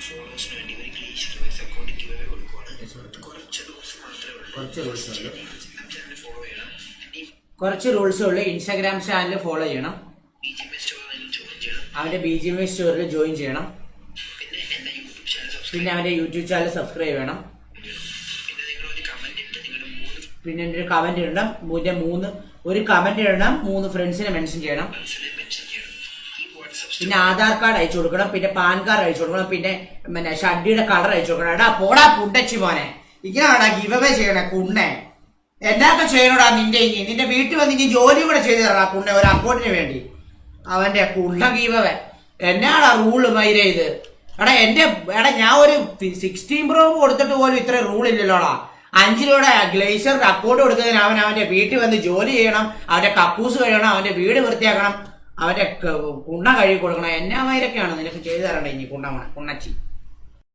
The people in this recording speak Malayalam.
ഫോളോവേഴ്സിന് വേണ്ടി ഒരു glacier wise account giveaway കൊടുക്കുവാണ്. കുറച്ച് റൂൾസ് മാത്രമേ ഉള്ളൂ. ഫോളോ ചെയ്യണം. കുറച്ച് റൂൾസ് ഉള്ളു. ഇൻസ്റ്റാഗ്രാം ചാനൽ ഫോളോ ചെയ്യണം. അവന്റെ BGMI സ്റ്റോറിൽ ജോയിൻ ചെയ്യണം. പിന്നെ അവന്റെ യൂട്യൂബ് ചാനൽ സബ്സ്ക്രൈബ് ചെയ്യണം. പിന്നെ ഒരു കമന്റ് ഇടണം. ഒരു കമന്റ് ഇടണം. 3 ഫ്രണ്ട്സിനെ മെൻഷൻ ചെയ്യണം. പിന്നെ ആധാർ കാർഡ് അയച്ചു കൊടുക്കണം. പിന്നെ പാൻ കാർഡ് അയച്ചു കൊടുക്കണം. പിന്നെ ഷഡ്ഡിയുടെ കളർ അയച്ചു കൊടുക്കണം. എടാ പോടാ കുണ്ടച്ചി മോനെ, ഇങ്ങനെയാടാ ഗിവ് അവേ ചെയ്യണേ കുണ്ണെ. എന്നൊക്കെ ചെയ്യണോടാ നിന്റെ വീട്ടിൽ വന്ന് ഇനി ജോലി കൂടെ ചെയ്തു തരാ കുണ്ണെ, ഒരു അക്കൗണ്ടിന് വേണ്ടി. അവന്റെ കുണ്ണ ഗിവ് അവേ എന്നാടാ റൂള് മൈര ഇത്? എടാ ഞാൻ ഒരു 16 Pro കൊടുത്തിട്ട് പോലും ഇത്ര റൂൾ ഇല്ലല്ലോടാ. 5 രൂപയുടെ ഗ്ലേഷ്യറിന്റെ അക്കൗണ്ട് കൊടുക്കുന്നതിന് അവന്റെ വീട്ടിൽ വന്ന് ജോലി ചെയ്യണം, അവന്റെ കക്കൂസ് കഴിയണം, അവന്റെ വീട് വൃത്തിയാക്കണം, അവന്റെ കുണ്ണ കഴുകി കൊടുക്കണം. എന്നാ മൈരൊക്കെയാണ് നിനക്ക് ചെയ്തു തരണ്ടേ ഇനി കുണ്ണച്ചി?